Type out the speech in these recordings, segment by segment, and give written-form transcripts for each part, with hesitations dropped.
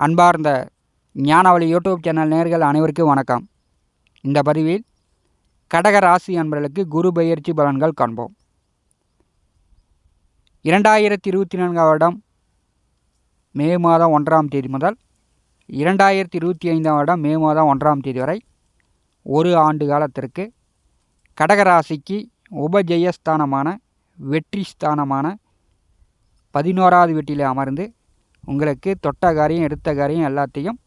அன்பார்ந்த ஞானவழி YouTube channel நேயர்கள் அனைவருக்கும் வணக்கம். இந்த பதிவில் கடக ராசி அன்பர்களுக்கு குரு பெயர்ச்சி பலன்கள் காண்போம். 2024 வருடம் மே மாதம் 1ஆம் தேதி முதல் 2025 வருடம் மே மாதம் 1ஆம் தேதி வரை ஒரு ஆண்டு காலத்திற்கு கடகராசிக்கு உபஜெயஸ்தானமான வெற்றி ஸ்தானமான 11வது வீட்டில் அமர்ந்து உங்களுக்கு தொட்ட காரியம் எடுத்த காரியம் எல்லாத்தையும்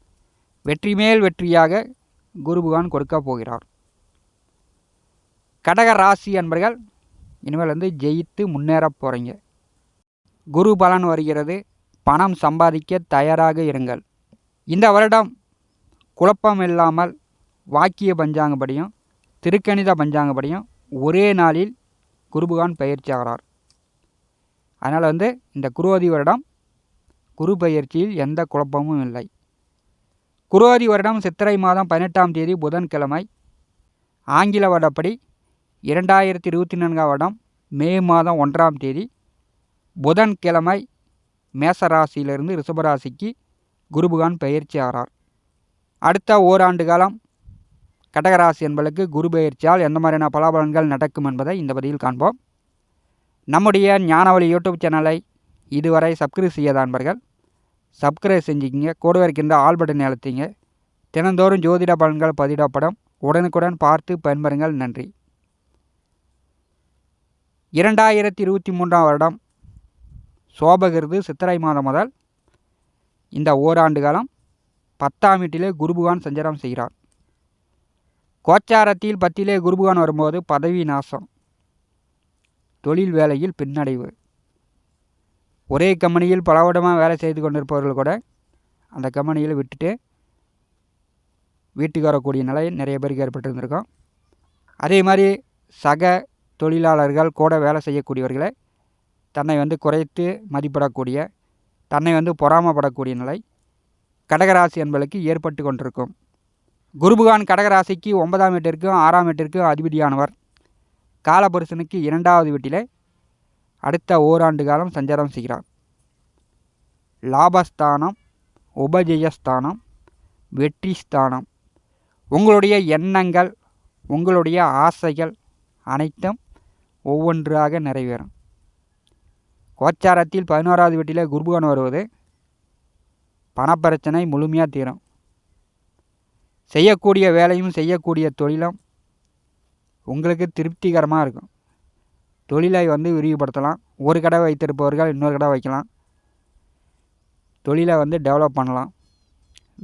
வெற்றி மேல் வெற்றியாக குரு பகவான் கொடுக்க போகிறார். கடக ராசி அன்பர்கள் இனிமேல் ஜெயித்து முன்னேற போகிறீங்க. குரு பலன் வருகிறது. பணம் சம்பாதிக்க தயாராக இருங்கள். இந்த வருடம் குழப்பம் இல்லாமல் வாக்கிய பஞ்சாங்கப்படியும் திருக்கணித பஞ்சாங்கப்படியும் ஒரே நாளில் குரு பகவான் பயிற்சி ஆகிறார். அதனால் இந்த குரோதி வருடம் குரு பயிற்சியில் எந்த குழப்பமும் இல்லை. குரோதி வருடம் சித்திரை மாதம் 18ஆம் தேதி புதன்கிழமை, ஆங்கில வருடப்படி 2024 வருடம் மே மாதம் 1ஆம் தேதி புதன்கிழமை மேசராசியிலிருந்து ரிஷபராசிக்கு குரு பகவான் பயிற்சி ஆகிறார். அடுத்த ஓராண்டு காலம் கடகராசி என்பதற்கு குரு பயிற்சியால் எந்த மாதிரியான பலாபலன்கள் நடக்கும் என்பதை இந்த பதிவில் காண்போம். நம்முடைய ஞானவழி யூடியூப் சேனலை இதுவரை சப்ஸ்கிரைப் செய்யாத நண்பர்கள் சப்ஸ்கிரைப் செஞ்சுக்கிங்க. கூட இருக்கின்ற ஆல் பட்டன் அழுத்திங்க. தினந்தோறும் ஜோதிட பலன்கள் பதிவிடப்படும். உடனுக்குடன் பார்த்து பயன்பெறுங்கள். நன்றி. 2023 வருடம் சோபகிருது சித்திரை மாதம் முதல் இந்த ஓராண்டு காலம் 10ஆம் வீட்டிலே குரு பகவான் சஞ்சாரம் செய்கிறார். கோச்சாரத்தில் 10லே குரு பகவான் வரும்போது பதவி நாசம், தொழில் வேலையில் பின்னடைவு. ஒரே கம்பெனியில் பல வருடமாக வேலை செய்து கொண்டிருப்பவர்கள் கூட அந்த கம்பெனியில் விட்டுட்டு வீட்டுக்கு வரக்கூடிய நிலை நிறைய பேருக்கு ஏற்பட்டிருந்திருக்கும். அதே மாதிரி சக தொழிலாளர்கள் கூட வேலை செய்யக்கூடியவர்களை தன்னை குறைத்து மதிப்பிடக்கூடிய, தன்னை பொறாமப்படக்கூடிய நிலை கடகராசி என்பதற்கு ஏற்பட்டு கொண்டிருக்கும். குரு பகவான் கடகராசிக்கு 9ஆம் வீட்டிற்கும் 6ஆம் வீட்டிற்கும் அதிபதியானவர். காலபுருஷனுக்கு 2வது வீட்டிலே அடுத்த ஓராண்டு காலம் சஞ்சாரம் செய்கிறார். லாபஸ்தானம், உபஜெயஸ்தானம், வெற்றி ஸ்தானம், உங்களுடைய எண்ணங்கள், உங்களுடைய ஆசைகள் அனைத்தும் ஒவ்வொன்றாக நிறைவேறும். கோச்சாரத்தில் 11வது வீட்டிலே குரு பகவான் வருவது பணப்பிரச்சனை முழுமையாக தீரும். செய்யக்கூடிய வேலையும் செய்யக்கூடிய தொழிலும் உங்களுக்கு திருப்திகரமாக இருக்கும். தொழிலை விரிவுபடுத்தலாம். ஒரு கடை வைத்திருப்பவர்கள் இன்னொரு கடை வைக்கலாம். தொழிலை டெவலப் பண்ணலாம்.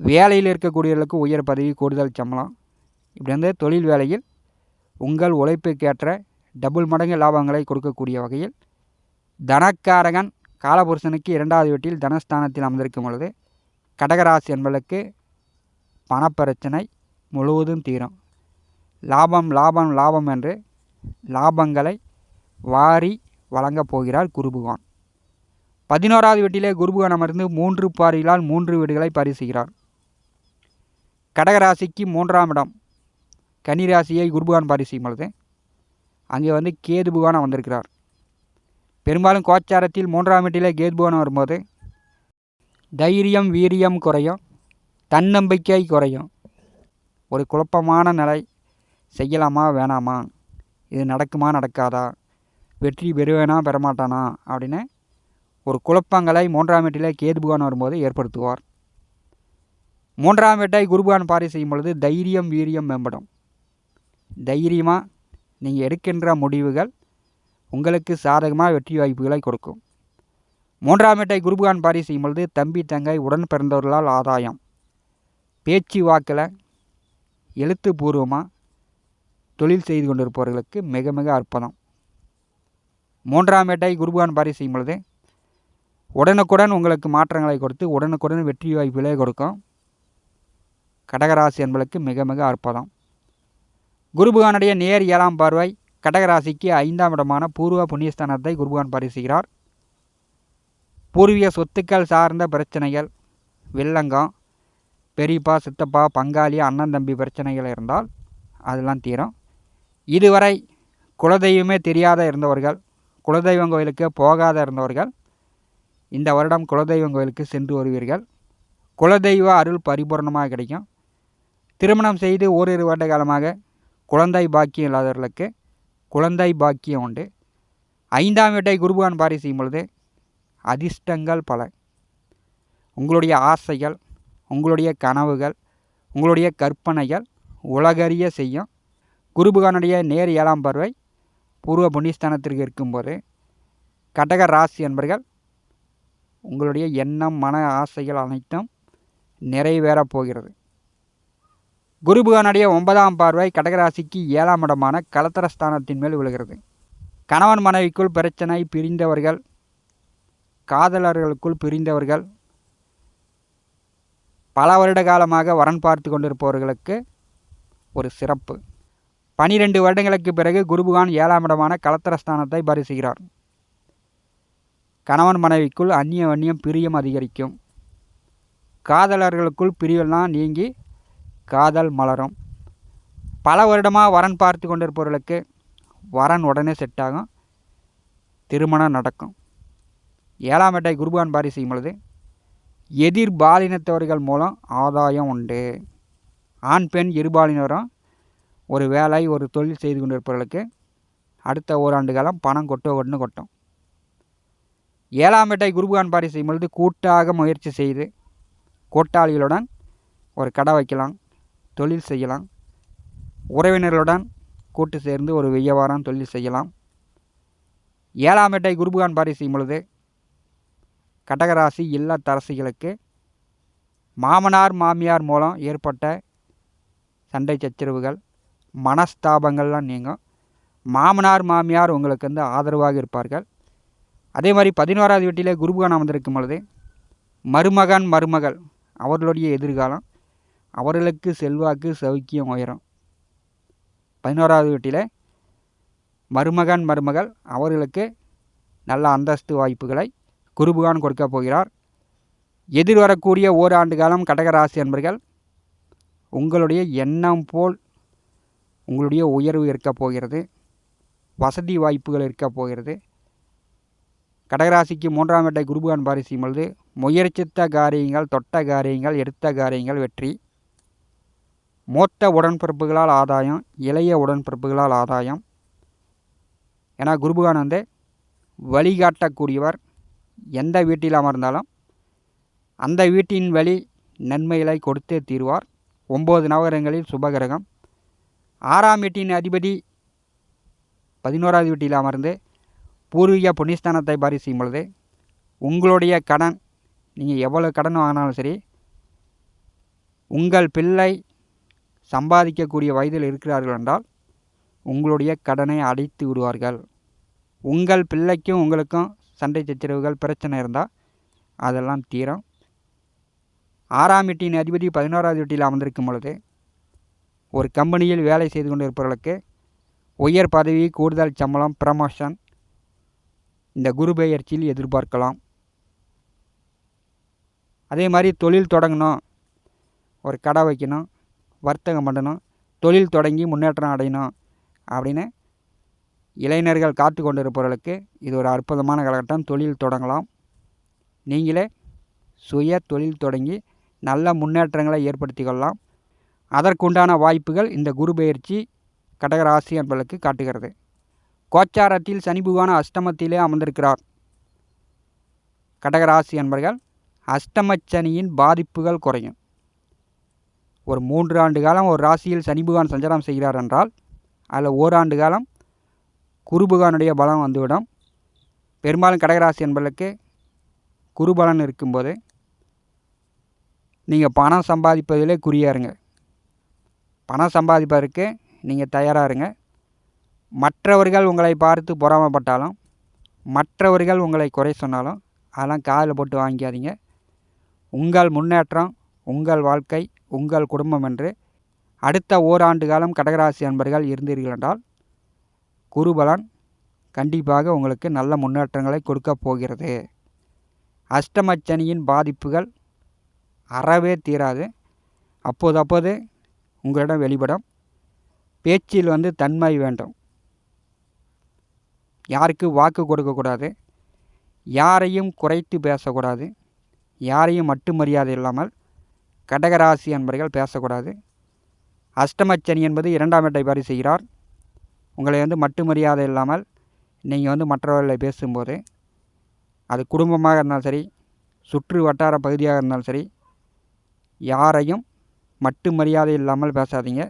வேலையில் இருக்கக்கூடியவர்களுக்கு உயர் பதவி, கூடுதல் சம்பளம், இப்படி தொழில் வேலையில் உங்கள் உழைப்புக்கேற்ற டபுள் மடங்கு லாபங்களை கொடுக்கக்கூடிய வகையில் தனக்காரகன் காலபுருஷனுக்கு 2வது வீட்டில் தனஸ்தானத்தில் அமர்ந்திருக்கும் பொழுது கடகராசி என்பதற்கு பணப்பிரச்சனை முழுவதும் தீரும். லாபம் லாபம் லாபம் என்று லாபங்களை வாரி வழங்கப் போகிறார் குரு பகவான். 11வது வீட்டிலே குரு பகவான் அமர்ந்து 3 பார்வையால் 3 வீடுகளை பரிசுகிறார். கடகராசிக்கு 3ஆம் இடம் கன்னிராசியை குரு பகவான் பரிசும் பொழுது அங்கே கேது பகவான் வந்திருக்கிறார். பெரும்பாலும் கோச்சாரத்தில் 3ஆம் வீட்டிலே கேது பகவான் வரும்போது தைரியம் வீரியம் குறையும், தன்னம்பிக்கை குறையும், ஒரு குழப்பமான நிலை. செய்யலாமா வேணாமா, இது நடக்குமா நடக்காதா, வெற்றி பெறுவேனா பெறமாட்டானா அப்படின்னு ஒரு குழப்பங்களை 3ஆம் வீட்டிலே கேது பகவான் வரும்போது ஏற்படுத்துவார். 3ஆம் வீட்டை குரு பகவான் பாரி செய்யும் பொழுது தைரியம் வீரியம் மேம்படும். தைரியமாக நீங்கள் எடுக்கின்ற முடிவுகள் உங்களுக்கு சாதகமாக வெற்றி வாய்ப்புகளை கொடுக்கும். 3ஆம் வீட்டை குரு பகவான் பாரி செய்யும் பொழுது தம்பி தங்கை உடன் பிறந்தவர்களால் ஆதாயம், பேச்சு வாக்கில் எழுத்துப்பூர்வமாக தொழில் செய்து கொண்டிருப்பவர்களுக்கு மிக மிக அற்புதம். 3ஆம் வீட்டை குரு பகவான் பாரி செய்யும் பொழுது உடனுக்குடன் உங்களுக்கு மாற்றங்களை கொடுத்து உடனுக்குடன் வெற்றி வாய்ப்புகளை கொடுக்கும். கடகராசி என்பதற்கு மிக மிக அற்புதம். குரு பகவானுடைய நேர் 7ஆம் பார்வை கடகராசிக்கு 5ஆம் இடமான பூர்வ புண்ணியஸ்தானத்தை குரு பகவான் பாரி செய்கிறார். பூர்வீக சொத்துக்கள் சார்ந்த பிரச்சனைகள், வில்லங்கம், பெரியப்பா சித்தப்பா பங்காளி அண்ணன் தம்பி பிரச்சனைகள் இருந்தால் அதெல்லாம் தீரும். இதுவரை குலதெய்வமே தெரியாத இருந்தவர்கள், குலதெய்வம் கோயிலுக்கு போகாத இருந்தவர்கள் இந்த வருடம் குலதெய்வம் கோயிலுக்கு சென்று வருவீர்கள். குலதெய்வ அருள் பரிபூர்ணமாக கிடைக்கும். திருமணம் செய்து ஓரிரு வருட காலமாக குழந்தை பாக்கியம் இல்லாதவர்களுக்கு குழந்தை பாக்கியம் உண்டு. 5ஆம் வீட்டை குருபகவான் பார்வை செய்யும் பொழுது அதிர்ஷ்டங்கள் பல. உங்களுடைய ஆசைகள், உங்களுடைய கனவுகள், உங்களுடைய கற்பனைகள் உலகறிய செய்யும். குருபகவானுடைய நேர் 7ஆம் பார்வை பூர்வ புண்ணியஸ்தானத்திற்கு இருக்கும்போது கடக ராசி என்பர்கள் உங்களுடைய எண்ணம், மன ஆசைகள் அனைத்தும் நிறைவேறப் போகிறது. குருபகவானுடைய 9ஆம் பார்வை கடகராசிக்கு 7ஆம் இடமான கலத்திரஸ்தானத்தின் மேல் விழுகிறது. கணவன் மனைவிக்குள் பிரச்சனை, பிரிந்தவர்கள், காதலர்களுக்குள் பிரிந்தவர்கள், பல வருட காலமாக வரன் பார்த்து கொண்டிருப்பவர்களுக்கு ஒரு சிறப்பு. 12 வருடங்களுக்கு பிறகு குருபகவான் 7ஆம் இடமான கலத்திரஸ்தானத்தை பரிசுகிறார். கணவன் மனைவிக்குள் அந்நியம் பிரியம் அதிகரிக்கும். காதலர்களுக்குள் பிரிவெல்லாம் நீங்கி காதல் மலரும். பல வருடமாக வரன் பார்த்து கொண்டிருப்பவர்களுக்கு வரன் உடனே செட் ஆகும், திருமணம் நடக்கும். 7ஆம் வீட்டை குருபகவான் பார்வை செய்யும் பொழுது எதிர்பாலினத்தவர்கள் மூலம் ஆதாயம் உண்டு. ஆண் பெண் இருபாலினரும் ஒரு வேலை, ஒரு தொழில் செய்து கொண்டிருப்பவர்களுக்கு அடுத்த ஓராண்டு காலம் பணம் கொட்டும். 7ஆம் வீட்டை குருபகவான் பார்வை செய்யும் பொழுது கூட்டாக முயற்சி செய்து கூட்டாளிகளுடன் ஒரு கடை வைக்கலாம், தொழில் செய்யலாம். உறவினர்களுடன் கூட்டு சேர்ந்து ஒரு வியாபாரம், தொழில் செய்யலாம். 7ஆம் வீட்டை குருபகவான் பார்வை செய்யும் பொழுது கடகராசி இல்லத்தரசிகளுக்கு மாமனார் மாமியார் மூலம் ஏற்பட்ட சண்டை சச்சரவுகள், மனஸ்தாபங்கள்லாம் நீங்கும். மாமனார் மாமியார் உங்களுக்கு ஆதரவாக இருப்பார்கள். அதே மாதிரி 11ஆவது வீட்டிலே குருபகவான் அமர்ந்திருக்கும் பொழுது மருமகன் மருமகள் அவர்களுடைய எதிர்காலம், அவர்களுக்கு செல்வாக்கு சௌக்கியம் உயரும். 11ஆவது வீட்டிலே மருமகன் மருமகள் அவர்களுக்கு நல்ல அந்தஸ்து வாய்ப்புகளை குருபகவான் கொடுக்க போகிறார். எதிர்வரக்கூடிய ஓராண்டு காலம் கடகராசி என்பர்கள் உங்களுடைய எண்ணம் போல் உங்களுடைய உயர்வு இருக்க போகிறது, வசதி வாய்ப்புகள் இருக்க போகிறது. கடகராசிக்கு 3ஆம் வீட்டை குருபகவான் பார்வை செய்யும் பொழுது முயற்சித்த காரியங்கள், தொட்ட காரியங்கள், எடுத்த காரியங்கள் வெற்றி. மூத்த உடன்பிறப்புகளால் ஆதாயம், இளைய உடன்பிறப்புகளால் ஆதாயம். ஏன்னா குருபகவான் வழிகாட்டக்கூடியவர். எந்த வீட்டில் அமர்ந்தாலும் அந்த வீட்டின் வழி நன்மைகளை கொடுத்தே தீர்வார். 9 நவகிரகங்களில் சுபகிரகம். 6ஆம் வீட்டின் அதிபதி 11ஆவது வீட்டில் அமர்ந்து பூர்வீக புண்ணியஸ்தானத்தை பார்வை செய்யும் பொழுது உங்களுடைய கடன், நீங்கள் எவ்வளவு கடன் வாங்கினாலும் சரி, உங்கள் பிள்ளை சம்பாதிக்கக்கூடிய வயதில் இருக்கிறார்கள் என்றால் உங்களுடைய கடனை அடைத்து விடுவார்கள். உங்கள் பிள்ளைக்கும் உங்களுக்கும் சண்டை சச்சரவுகள், பிரச்சனை இருந்தால் அதெல்லாம் தீரும். 6ஆம் வீட்டின் அதிபதி 11ஆவது வீட்டில் அமர்ந்திருக்கும் பொழுது ஒரு கம்பெனியில் வேலை செய்து கொண்டு இருப்பவர்களுக்கு உயர் பதவி, கூடுதல் சம்பளம், ப்ரமோஷன் இந்த குரு பெயர்ச்சியில் எதிர்பார்க்கலாம். அதே மாதிரி தொழில் தொடங்கணும், ஒரு கடை வைக்கணும், வர்த்தகம் பண்ணணும், தொழில் தொடங்கி முன்னேற்றம் அடையணும் அப்படின்னு இளைஞர்கள் காத்து கொண்டு இருப்பவர்களுக்கு இது ஒரு அற்புதமான காலகட்டம். தொழில் தொடங்கலாம். நீங்களே சுய தொழில் தொடங்கி நல்ல முன்னேற்றங்களை ஏற்படுத்தி கொள்ளலாம். அதற்குண்டான வாய்ப்புகள் இந்த குரு பெயர்ச்சி கடகராசி என்பதற்கு காட்டுகிறது. கோச்சாரத்தில் சனி பகவான் அஷ்டமத்திலே அமர்ந்திருக்கிறார். கடகராசி என்பர்கள் அஷ்டமச்சனியின் பாதிப்புகள் குறையும். ஒரு 3 ஆண்டு காலம் ஒரு ராசியில் சனி பகவான் சஞ்சாரம் செய்கிறார் என்றால் அதில் ஓராண்டு காலம் குருபகவானுடைய பலம் வந்துவிடும். பெரும்பாலும் கடகராசி என்பதற்கு குருபலன் இருக்கும்போது நீங்கள் பணம் சம்பாதிப்பதிலே குறியாக இருங்க. பணம் சம்பாதிப்பதற்கு நீங்கள் தயாராக இருங்க. மற்றவர்கள் உங்களை பார்த்து பொறாமைப்பட்டாலும், மற்றவர்கள் உங்களை குறை சொன்னாலும் அதெல்லாம் காதில் போட்டு வாங்கிக்காதீங்க. உங்கள் முன்னேற்றம், உங்கள் வாழ்க்கை, உங்கள் குடும்பம் என்று அடுத்த ஓராண்டு காலம் கடகராசி அன்பர்கள் இருந்தீர்கள் என்றால் குருபலன் கண்டிப்பாக உங்களுக்கு நல்ல முன்னேற்றங்களை கொடுக்க போகிறது. அஷ்டமச்சனியின் பாதிப்புகள் அறவே தீராது. அப்போது உங்களிடம் வெளிப்படும். பேச்சில் தன்மை வேண்டும். யாருக்கு வாக்கு கொடுக்கக்கூடாது, யாரையும் குறைத்து பேசக்கூடாது, யாரையும் மட்டு மரியாதை இல்லாமல் கடகராசி அன்பர்கள் பேசக்கூடாது. அஷ்டமச்சனி என்பது 2ஆம் இடத்தை பாரி செய்கிறார். உங்களை மட்டு மரியாதை இல்லாமல் நீங்கள் மற்றவர்களை பேசும்போது, அது குடும்பமாக இருந்தாலும் சரி, சுற்று வட்டார பகுதியாக இருந்தாலும் சரி, யாரையும் மட்டு மரியாதை இல்லாமல் பேசாதீங்க.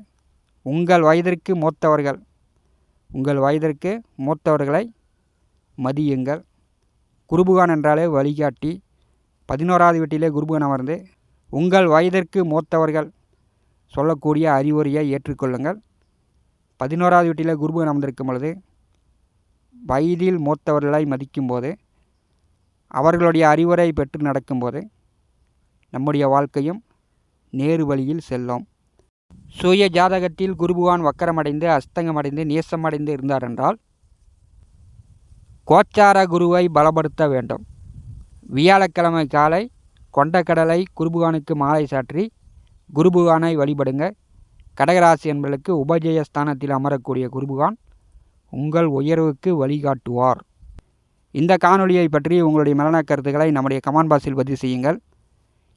உங்கள் வயதிற்கு மூத்தவர்களை மதியுங்கள். குருபகான் என்றாலே வழிகாட்டி. 11ஆவது வீட்டிலே குருபகான் அமர்ந்து உங்கள் வயதிற்கு மூத்தவர்கள் சொல்லக்கூடிய அறிவுரையை ஏற்றுக்கொள்ளுங்கள். 11ஆவது வீட்டிலே குருபகான் அமர்ந்திருக்கும் பொழுது வயதில் மூத்தவர்களை மதிக்கும்போது, அவர்களுடைய அறிவுரை பெற்று நடக்கும்போது நம்முடைய வாழ்க்கையும் நேரு வழியில் செல்லும். சுய ஜாதகத்தில் குருபகான் வக்கரமடைந்து அஸ்தங்கமடைந்து நேசமடைந்து இருந்தார் என்றால் கோச்சார குருவை பலப்படுத்த வேண்டும். வியாழக்கிழமை காலை கொண்டக்கடலை குருபகானுக்கு மாலை சாற்றி குருபகானை வழிபடுங்க. கடகராசி என்பதற்கு உபஜயஸ்தானத்தில் அமரக்கூடிய குருபகான் உங்கள் உயர்வுக்கு வழிகாட்டுவார். இந்த காணொலியை பற்றி உங்களுடைய மேலான கருத்துக்களை நம்முடைய கமெண்ட் பாக்ஸில் பதிவு செய்யுங்கள்.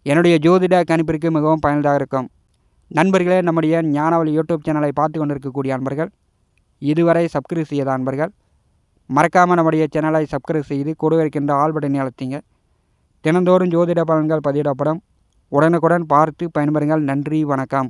என்னுடைய ஜோதிட கணிப்பிற்கு மிகவும் பயனுள்ளதாக இருக்கும். நண்பர்களே, நம்முடைய ஞானவழி யூடியூப் சேனலை பார்த்து கொண்டிருக்கக்கூடிய அன்பர்கள், இதுவரை சப்ஸ்கிரைப் செய்யாத அன்பர்கள் மறக்காமல் நம்முடைய சேனலை சப்ஸ்கிரைப் செய்து கூட இருக்கின்ற ஆல் பட்டனை அழுத்திங்க. தினந்தோறும் ஜோதிட பலன்கள் பதிவிடப்படும். உடனுக்குடன் பார்த்து பயன்பெறுங்கள். நன்றி, வணக்கம்.